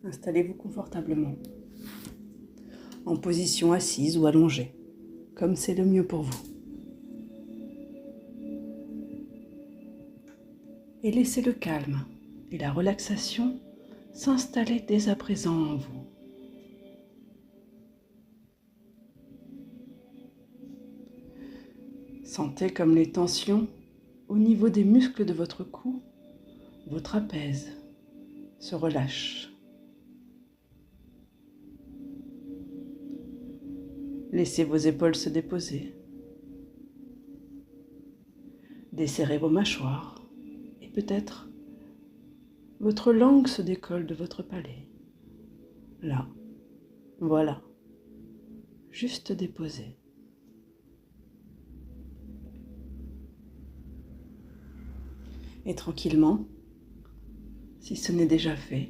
Installez-vous confortablement, en position assise ou allongée, comme c'est le mieux pour vous. Et laissez le calme et la relaxation s'installer dès à présent en vous. Sentez comme les tensions au niveau des muscles de votre cou, vos trapèzes, se relâchent. Laissez vos épaules se déposer. Desserrez vos mâchoires et peut-être votre langue se décolle de votre palais. Là, voilà, juste déposée. Et tranquillement, si ce n'est déjà fait,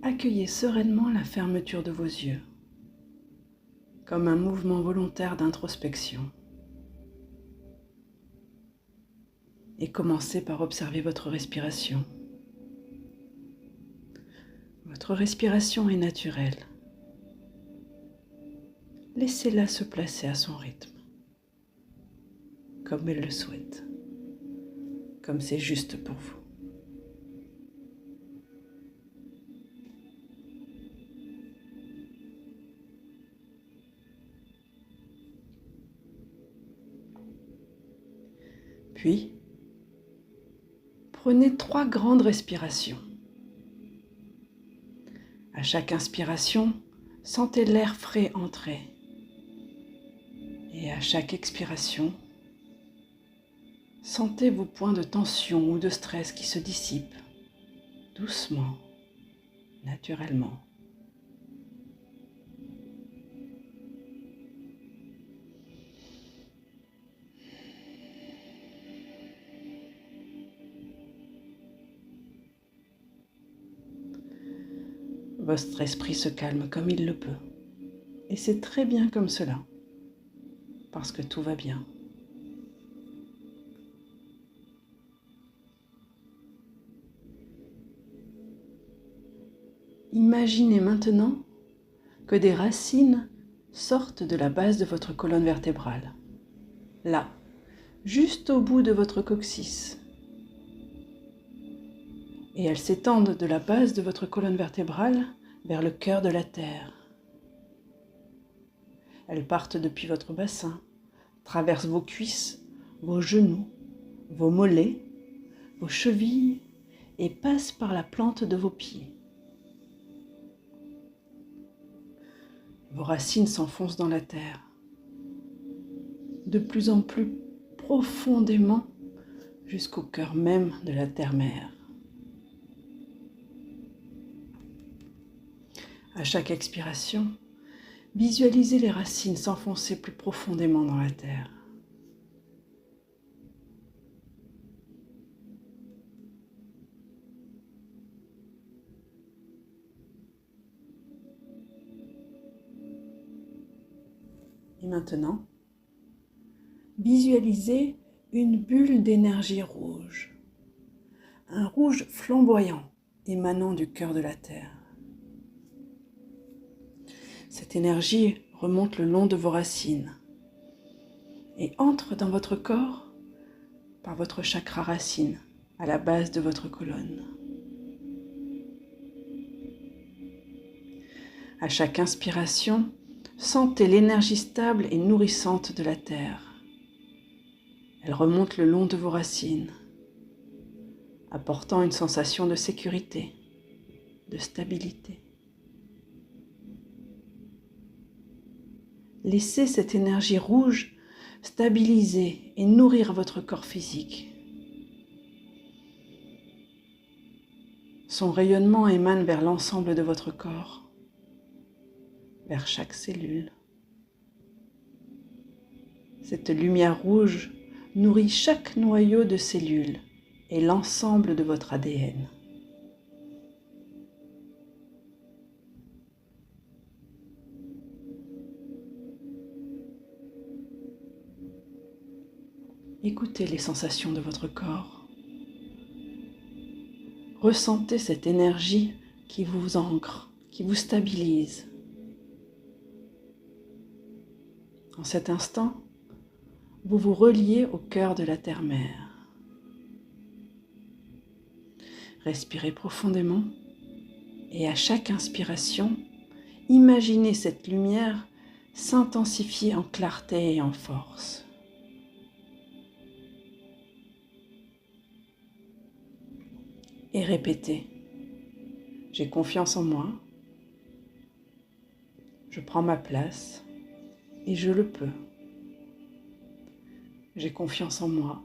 accueillez sereinement la fermeture de vos yeux, comme un mouvement volontaire d'introspection. Et commencez par observer votre respiration. Votre respiration est naturelle. Laissez-la se placer à son rythme, comme elle le souhaite, comme c'est juste pour vous. Puis, prenez 3 grandes respirations. À chaque inspiration, sentez l'air frais entrer. Et à chaque expiration, sentez vos points de tension ou de stress qui se dissipent, doucement, naturellement. Votre esprit se calme comme il le peut. Et c'est très bien comme cela, parce que tout va bien. Imaginez maintenant que des racines sortent de la base de votre colonne vertébrale. Là, juste au bout de votre coccyx. Et elles s'étendent de la base de votre colonne vertébrale vers le cœur de la terre. Elles partent depuis votre bassin, traversent vos cuisses, vos genoux, vos mollets, vos chevilles et passent par la plante de vos pieds. Vos racines s'enfoncent dans la terre, de plus en plus profondément jusqu'au cœur même de la terre-mère. À chaque expiration, visualisez les racines s'enfoncer plus profondément dans la terre. Et maintenant, visualisez une bulle d'énergie rouge, un rouge flamboyant émanant du cœur de la terre. Cette énergie remonte le long de vos racines et entre dans votre corps par votre chakra racine, à la base de votre colonne. À chaque inspiration, sentez l'énergie stable et nourrissante de la terre. Elle remonte le long de vos racines, apportant une sensation de sécurité, de stabilité. Laissez cette énergie rouge stabiliser et nourrir votre corps physique. Son rayonnement émane vers l'ensemble de votre corps, vers chaque cellule. Cette lumière rouge nourrit chaque noyau de cellules et l'ensemble de votre ADN. Écoutez les sensations de votre corps. Ressentez cette énergie qui vous ancre, qui vous stabilise. En cet instant, vous vous reliez au cœur de la terre-mère. Respirez profondément et à chaque inspiration, imaginez cette lumière s'intensifier en clarté et en force. Et répétez, j'ai confiance en moi, je prends ma place et je le peux. J'ai confiance en moi,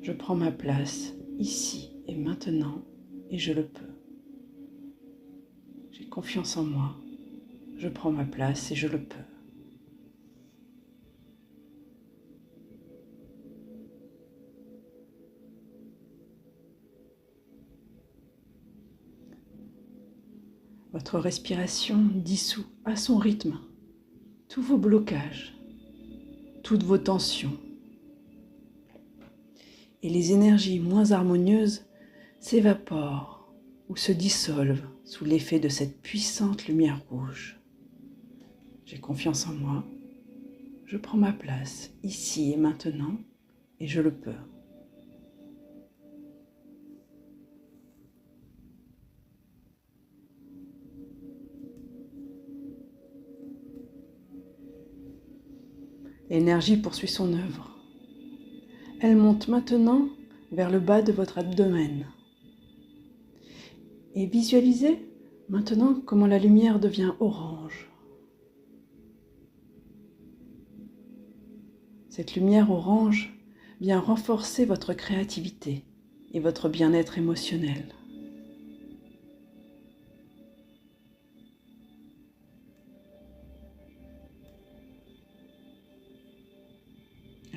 je prends ma place ici et maintenant et je le peux. J'ai confiance en moi, je prends ma place et je le peux. Votre respiration dissout à son rythme tous vos blocages, toutes vos tensions. Et les énergies moins harmonieuses s'évaporent ou se dissolvent sous l'effet de cette puissante lumière rouge. J'ai confiance en moi, je prends ma place ici et maintenant et je le peux. L'énergie poursuit son œuvre. Elle monte maintenant vers le bas de votre abdomen. Et visualisez maintenant comment la lumière devient orange. Cette lumière orange vient renforcer votre créativité et votre bien-être émotionnel.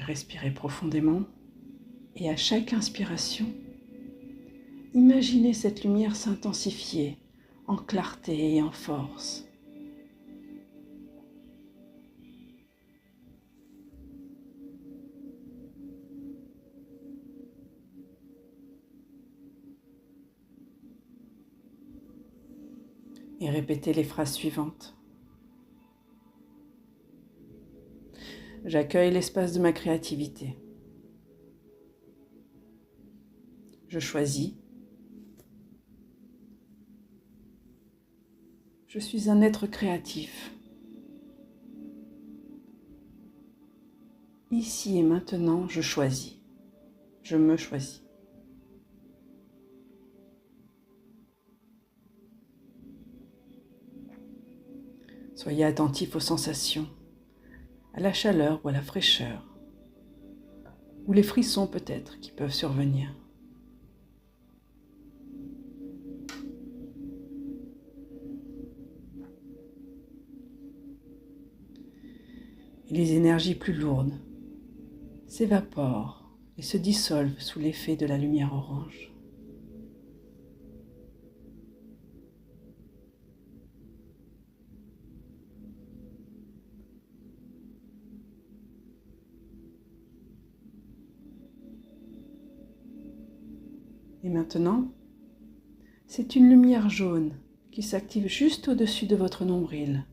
Respirez profondément et à chaque inspiration, imaginez cette lumière s'intensifier en clarté et en force. Et répétez les phrases suivantes. J'accueille l'espace de ma créativité. Je choisis. Je suis un être créatif. Ici et maintenant, je choisis. Je me choisis. Soyez attentif aux sensations, à la chaleur ou à la fraîcheur, ou les frissons peut-être qui peuvent survenir. Et les énergies plus lourdes s'évaporent et se dissolvent sous l'effet de la lumière orange. Et maintenant, c'est une lumière jaune qui s'active juste au-dessus de votre nombril,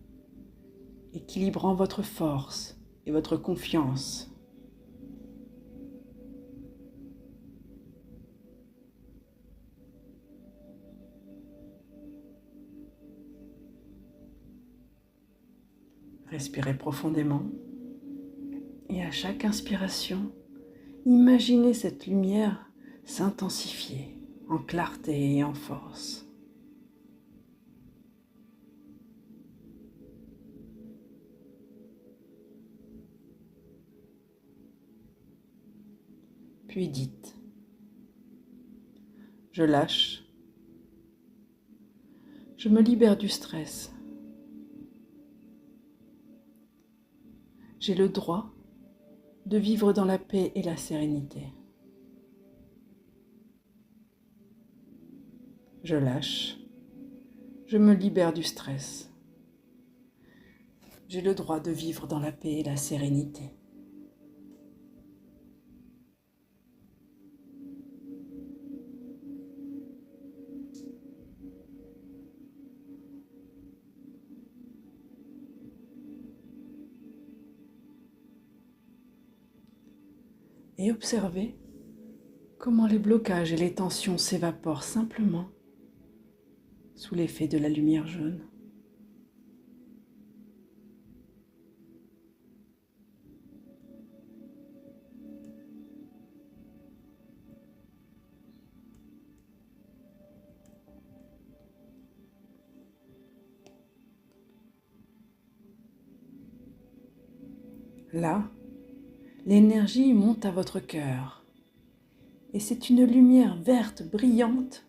équilibrant votre force et votre confiance. Respirez profondément et à chaque inspiration, imaginez cette lumière s'intensifier en clarté et en force. Puis dites, je lâche, je me libère du stress. J'ai le droit de vivre dans la paix et la sérénité. Je lâche, je me libère du stress. J'ai le droit de vivre dans la paix et la sérénité. et observez comment les blocages et les tensions s'évaporent simplement sous l'effet de la lumière jaune. Là, l'énergie monte à votre cœur et c'est une lumière verte brillante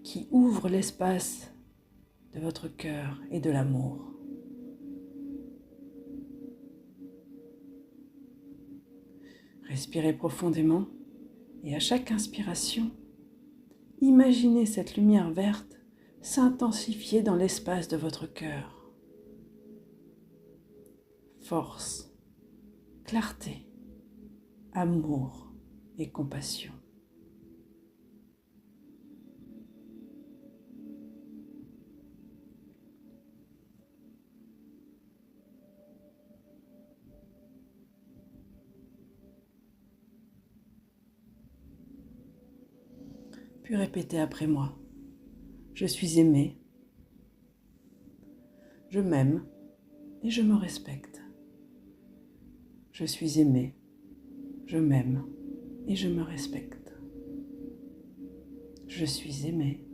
qui ouvre l'espace de votre cœur et de l'amour. Respirez profondément et à chaque inspiration, imaginez cette lumière verte s'intensifier dans l'espace de votre cœur. Force, clarté, amour et compassion. Puis répétez après moi. Je suis aimé, je m'aime et je me respecte. Je suis aimé, je m'aime et je me respecte. Je suis aimé,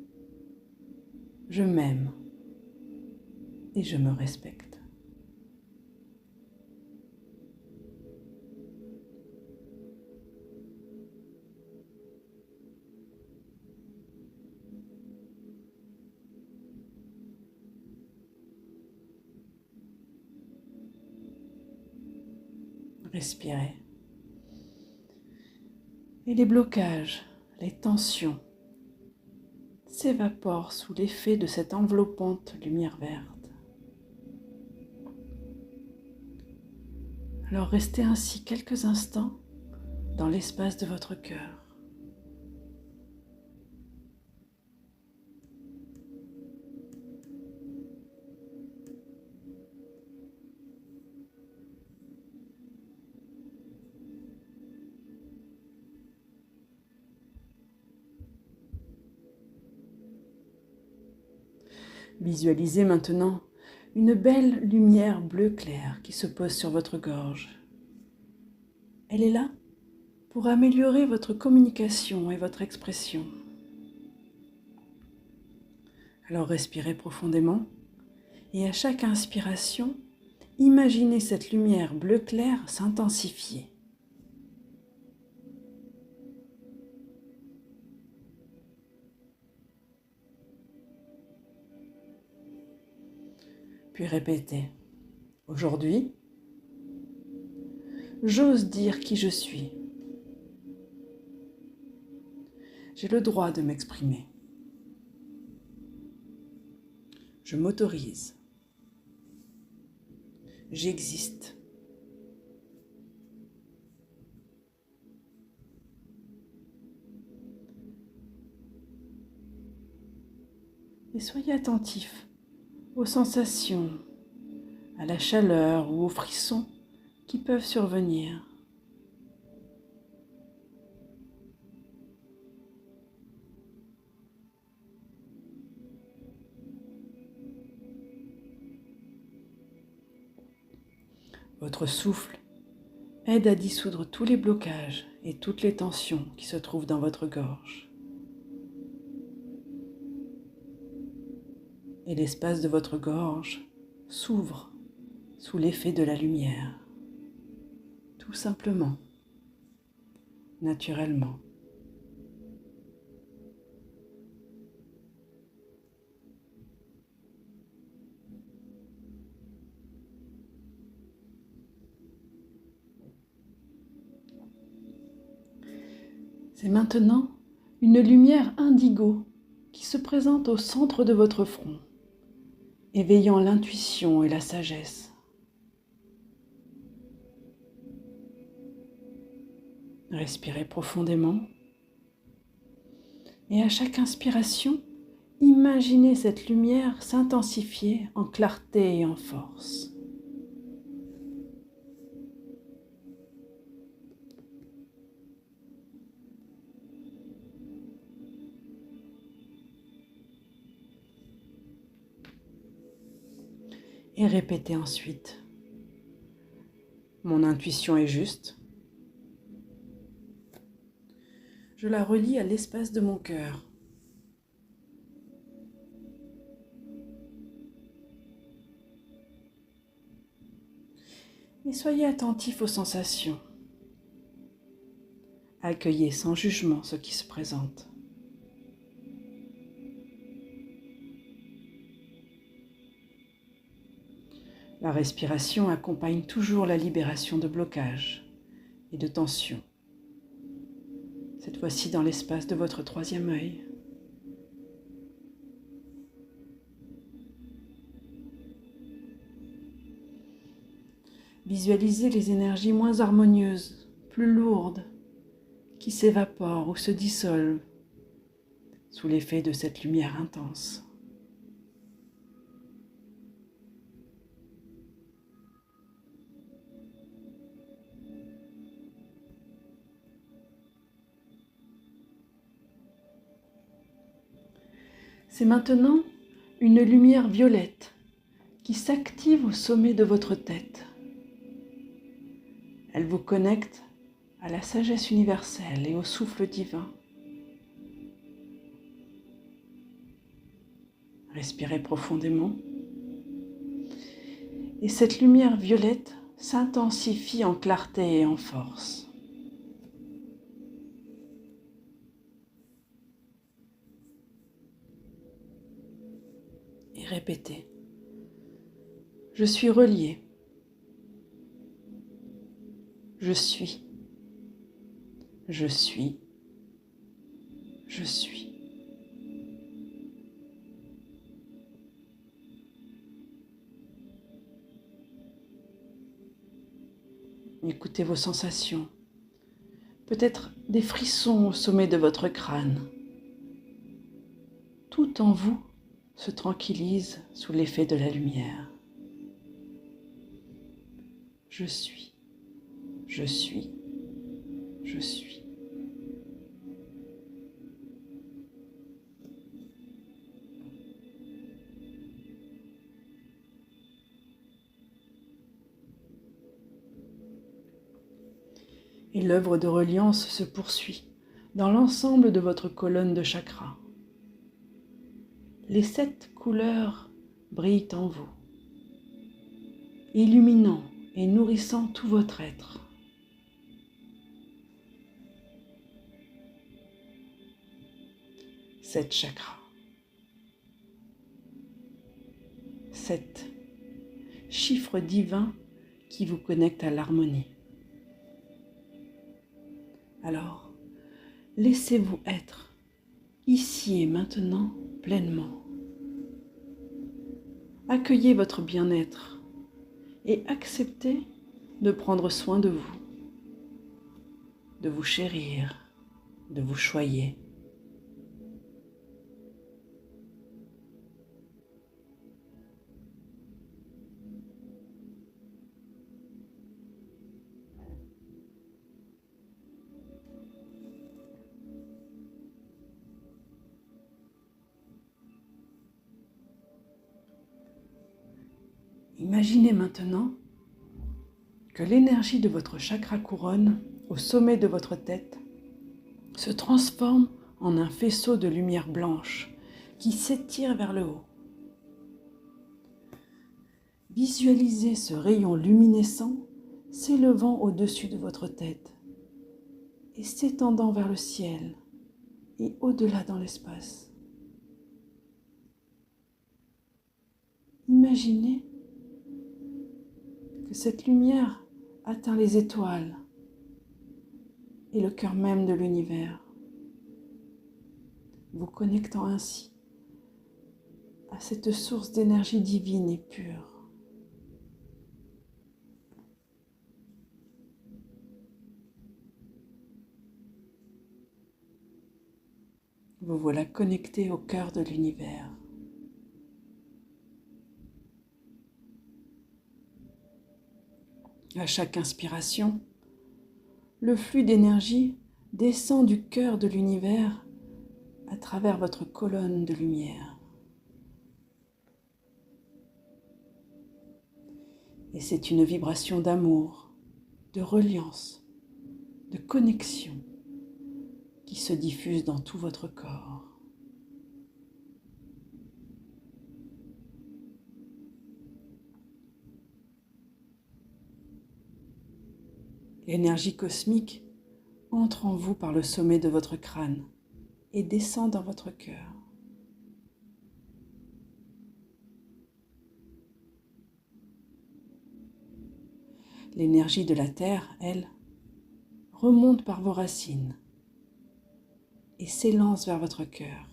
je m'aime et je me respecte. Respirez. Et les blocages, les tensions s'évaporent sous l'effet de cette enveloppante lumière verte. Alors restez ainsi quelques instants dans l'espace de votre cœur. Visualisez maintenant une belle lumière bleu clair qui se pose sur votre gorge. Elle est là pour améliorer votre communication et votre expression. Alors respirez profondément et à chaque inspiration, imaginez cette lumière bleu clair s'intensifier. Puis répétez. Aujourd'hui, j'ose dire qui je suis. J'ai le droit de m'exprimer. Je m'autorise. J'existe. Et soyez attentifs aux sensations, à la chaleur ou aux frissons qui peuvent survenir. Votre souffle aide à dissoudre tous les blocages et toutes les tensions qui se trouvent dans votre gorge. Et l'espace de votre gorge s'ouvre sous l'effet de la lumière, tout simplement, naturellement. C'est maintenant une lumière indigo qui se présente au centre de votre front, éveillant l'intuition et la sagesse. Respirez profondément et à chaque inspiration, imaginez cette lumière s'intensifier en clarté et en force. Et répétez ensuite. Mon intuition est juste. Je la relie à l'espace de mon cœur. Et soyez attentif aux sensations. Accueillez sans jugement ce qui se présente. La respiration accompagne toujours la libération de blocages et de tensions. Cette fois-ci dans l'espace de votre troisième œil. Visualisez les énergies moins harmonieuses, plus lourdes, qui s'évaporent ou se dissolvent sous l'effet de cette lumière intense. C'est maintenant une lumière violette qui s'active au sommet de votre tête. Elle vous connecte à la sagesse universelle et au souffle divin. Respirez profondément. Et cette lumière violette s'intensifie en clarté et en force. Et répétez. Je suis relié. Je suis. Je suis. Je suis. Écoutez vos sensations. Peut-être des frissons au sommet de votre crâne. Tout en vous se tranquillise sous l'effet de la lumière. Je suis. Je suis. Je suis. Et l'œuvre de reliance se poursuit dans l'ensemble de votre colonne de chakras. Les 7 couleurs brillent en vous, illuminant et nourrissant tout votre être. Sept chakras. 7 chiffres divins qui vous connectent à l'harmonie. Alors, laissez-vous être, ici et maintenant, pleinement. Accueillez votre bien-être et acceptez de prendre soin de vous chérir, de vous choyer. Imaginez maintenant que l'énergie de votre chakra couronne au sommet de votre tête se transforme en un faisceau de lumière blanche qui s'étire vers le haut. Visualisez ce rayon luminescent s'élevant au-dessus de votre tête et s'étendant vers le ciel et au-delà dans l'espace. Imaginez que cette lumière atteint les étoiles et le cœur même de l'univers, vous connectant ainsi à cette source d'énergie divine et pure. Vous voilà connecté au cœur de l'univers. À chaque inspiration, le flux d'énergie descend du cœur de l'univers à travers votre colonne de lumière. Et c'est une vibration d'amour, de reliance, de connexion qui se diffuse dans tout votre corps. L'énergie cosmique entre en vous par le sommet de votre crâne et descend dans votre cœur. L'énergie de la Terre, elle, remonte par vos racines et s'élance vers votre cœur.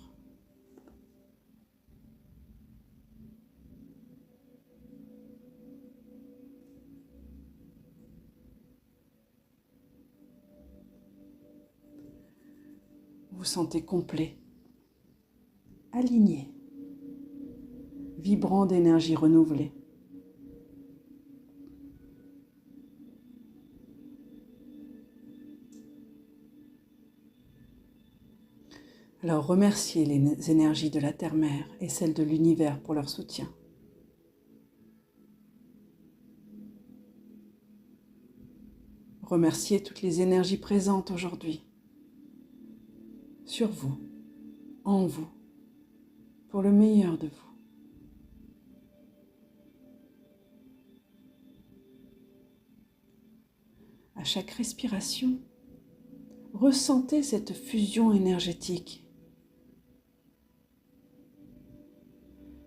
Vous vous sentez complet, aligné, vibrant d'énergie renouvelée. Alors remerciez les énergies de la Terre-Mère et celles de l'univers pour leur soutien. Remerciez toutes les énergies présentes aujourd'hui, sur vous, en vous, pour le meilleur de vous. À chaque respiration, ressentez cette fusion énergétique.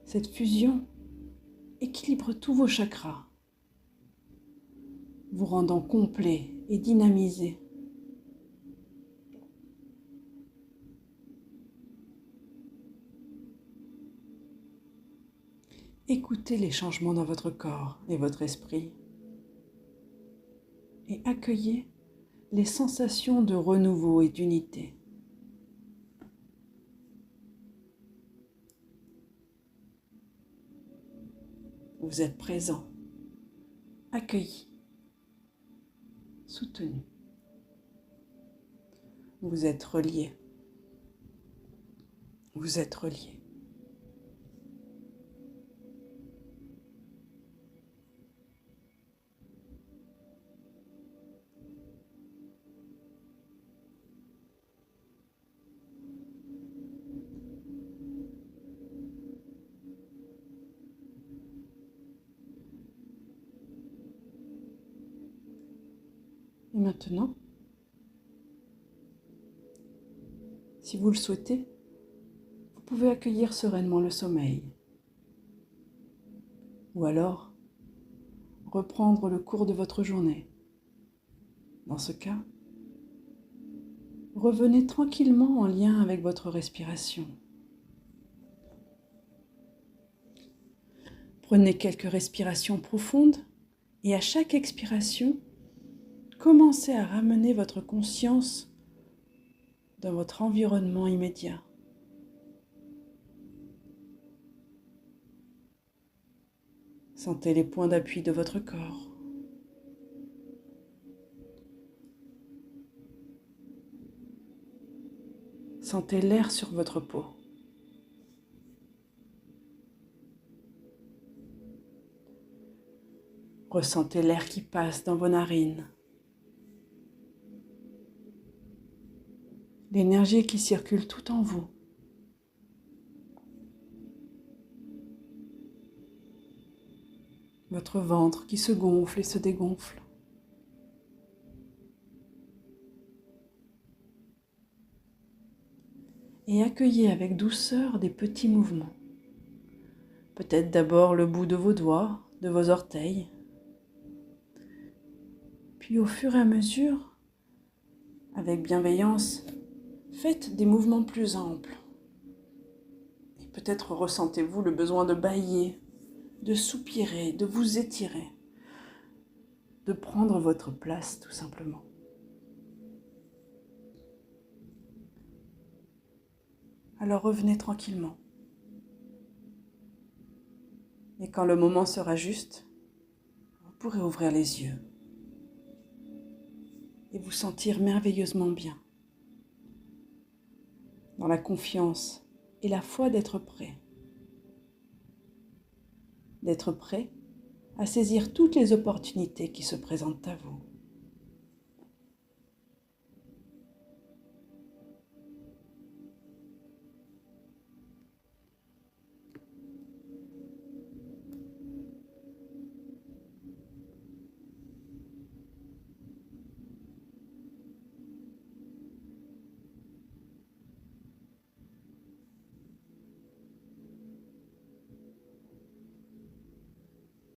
Cette fusion équilibre tous vos chakras, vous rendant complet et dynamisé. Écoutez les changements dans votre corps et votre esprit et accueillez les sensations de renouveau et d'unité. Vous êtes présent, accueilli, soutenu. Vous êtes relié. Vous êtes relié. Et maintenant, si vous le souhaitez, vous pouvez accueillir sereinement le sommeil. Ou alors, reprendre le cours de votre journée. Dans ce cas, revenez tranquillement en lien avec votre respiration. Prenez quelques respirations profondes et à chaque expiration, commencez à ramener votre conscience dans votre environnement immédiat. Sentez les points d'appui de votre corps. Sentez l'air sur votre peau. Ressentez l'air qui passe dans vos narines. L'énergie qui circule tout en vous. Votre ventre qui se gonfle et se dégonfle. Et accueillez avec douceur des petits mouvements. Peut-être d'abord le bout de vos doigts, de vos orteils. Puis au fur et à mesure, avec bienveillance, faites des mouvements plus amples. Et peut-être ressentez-vous le besoin de bâiller, de soupirer, de vous étirer, de prendre votre place tout simplement. Alors revenez tranquillement. Et quand le moment sera juste, vous pourrez ouvrir les yeux et vous sentir merveilleusement bien, dans la confiance et la foi d'être prêt à saisir toutes les opportunités qui se présentent à vous.